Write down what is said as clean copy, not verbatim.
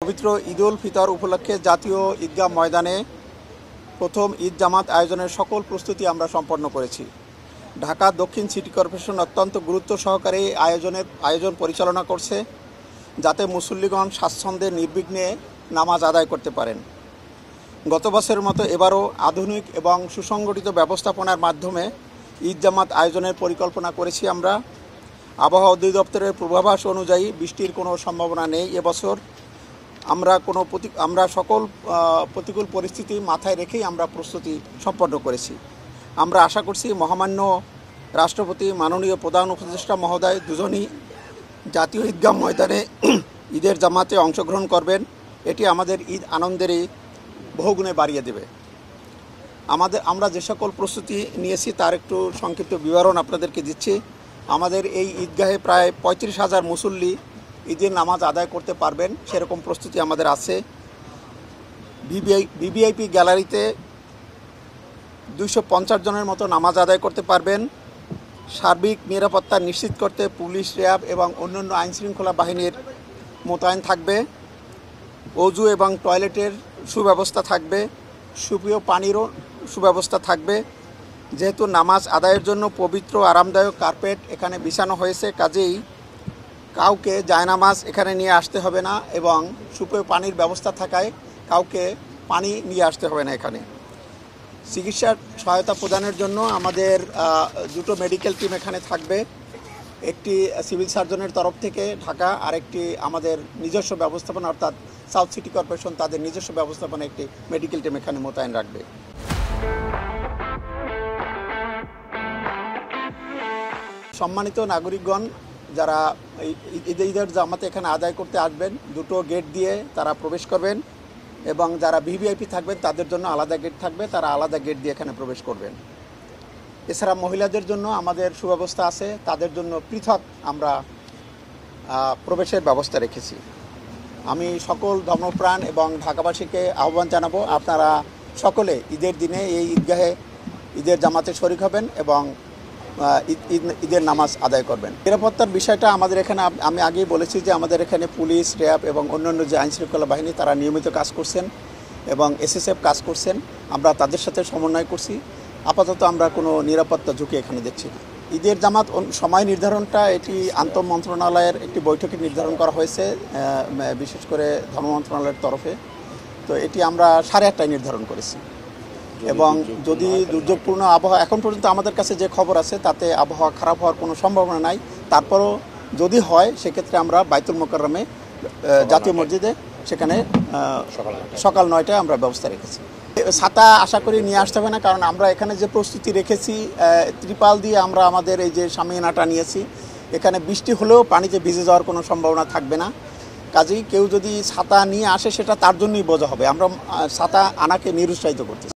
পবিত্র ঈদ উল ফিতর উপলক্ষে জাতীয় ঈদগাহ ময়দানে প্রথম ঈদ জামাত আয়োজনের সকল প্রস্তুতি আমরা সম্পন্ন করেছি। ঢাকা দক্ষিণ সিটি কর্পোরেশন অত্যন্ত গুরুত্ব সহকারে এই আয়োজন পরিচালনা করছে, যাতে মুসল্লিগণ স্বাচ্ছন্দ্যে নির্বিঘ্নে নামাজ আদায় করতে পারেন। গত বছরের মতো এবারও আধুনিক এবং সুসংগঠিত ব্যবস্থাপনার মাধ্যমে ঈদ জামাত আয়োজনের পরিকল্পনা করেছি আমরা। আবহাওয়া অধিদপ্তরের পূর্বাভাস অনুযায়ী বৃষ্টির কোনো সম্ভাবনা নেই এবছর। আমরা সকল প্রতিকূল পরিস্থিতি মাথায় রেখেই আমরা প্রস্তুতি সম্পন্ন করেছি। আমরা আশা করছি মহামান্য রাষ্ট্রপতি, মাননীয় প্রধান উপদেষ্টা মহোদয় দুজনই জাতীয় ঈদগাহ ময়দানে ঈদের জামাতে অংশগ্রহণ করবেন। এটি আমাদের ঈদ আনন্দেরই বহুগুণে বাড়িয়ে দেবে। আমরা যে সকল প্রস্তুতি নিয়েছি তার একটু সংক্ষিপ্ত বিবরণ আপনাদেরকে দিচ্ছি। আমাদের এই ঈদগাহে প্রায় 35,000 মুসল্লি ঈদের নামাজ আদায় করতে পারবেন, সেরকম প্রস্তুতি আমাদের আছে। ভিভিআইপি গ্যালারিতে 250 জনের মতো নামাজ আদায় করতে পারবেন। সার্বিক নিরাপত্তা নিশ্চিত করতে পুলিশ, র্যাব এবং অন্যান্য আইনশৃঙ্খলা বাহিনীর মোতায়েন থাকবে। অজু এবং টয়লেটের সুব্যবস্থা থাকবে, সুপেয় পানিরও সুব্যবস্থা থাকবে। যেহেতু নামাজ আদায়ের জন্য পবিত্র আরামদায়ক কার্পেট এখানে বিছানো হয়েছে, কাজেই কাউকে জায়নামাজ এখানে নিয়ে আসতে হবে না এবং সুপেয় পানির ব্যবস্থা থাকায় কাউকে পানি নিয়ে আসতে হবে না। এখানে চিকিৎসার সহায়তা প্রদানের জন্য আমাদের 2টো মেডিকেল টিম এখানে থাকবে। একটি সিভিল সার্জনের তরফ থেকে ঢাকা, আর একটি আমাদের নিজস্ব ব্যবস্থাপনা অর্থাৎ সাউথ সিটি কর্পোরেশন তাদের নিজস্ব ব্যবস্থাপনা একটি মেডিকেল টিম এখানে মোতায়েন রাখবে। সম্মানিত নাগরিকগণ যারা ঈদের জামাতে এখানে আদায় করতে আসবেন, 2টো গেট দিয়ে তারা প্রবেশ করবেন এবং যারা ভিভিআইপি থাকবেন তাদের জন্য আলাদা গেট থাকবে, তারা আলাদা গেট দিয়ে এখানে প্রবেশ করবেন। এছাড়া মহিলাদের জন্য আমাদের সুব্যবস্থা আছে, তাদের জন্য পৃথক আমরা প্রবেশের ব্যবস্থা রেখেছি। আমি সকল ধর্মপ্রাণ এবং ঢাকাবাসীকে আহ্বান জানাবো, আপনারা সকলে ঈদের দিনে এই ঈদগাহে ঈদের জামাতে শরীক হবেন এবং ঈদের নামাজ আদায় করবেন। নিরাপত্তার বিষয়টা আমাদের এখানে আমি আগেই বলেছি যে আমাদের এখানে পুলিশ, র্যাব এবং অন্যান্য যে আইনশৃঙ্খলা বাহিনী তারা নিয়মিত কাজ করছেন এবং এসএসএফ কাজ করছেন। আমরা তাদের সাথে সমন্বয় করছি। আপাতত আমরা কোনো নিরাপত্তা ঝুঁকি এখানে দেখছি না। ঈদের জামাত সময় নির্ধারণটা এটি আন্তঃ মন্ত্রণালয়ের একটি বৈঠকে নির্ধারণ করা হয়েছে, বিশেষ করে ধর্ম মন্ত্রণালয়ের তরফে। তো এটি আমরা 8:30টায় নির্ধারণ করেছি এবং যদি দুর্যোগপূর্ণ আবহাওয়া, এখন পর্যন্ত আমাদের কাছে যে খবর আছে তাতে আবহাওয়া খারাপ হওয়ার কোনো সম্ভাবনা নাই, তারপরও যদি হয় সেক্ষেত্রে আমরা বাইতুল মোকাররমে জাতীয় মসজিদে সেখানে সকাল 9টায় আমরা ব্যবস্থা রেখেছি। ছাতা আশা করি নিয়ে আসতে হবে না, কারণ আমরা এখানে যে প্রস্তুতি রেখেছি ত্রিপাল দিয়ে আমরা আমাদের এই যে শামিয়ানাটা নিয়েছি, এখানে বৃষ্টি হলেও পানিতে ভিজে যাওয়ার কোনো সম্ভাবনা থাকবে না। কাজেই কেউ যদি ছাতা নিয়ে আসে সেটা তার জন্যই বোঝা হবে। আমরা ছাতা আনাকে নিরুৎসাহিত করতেছি।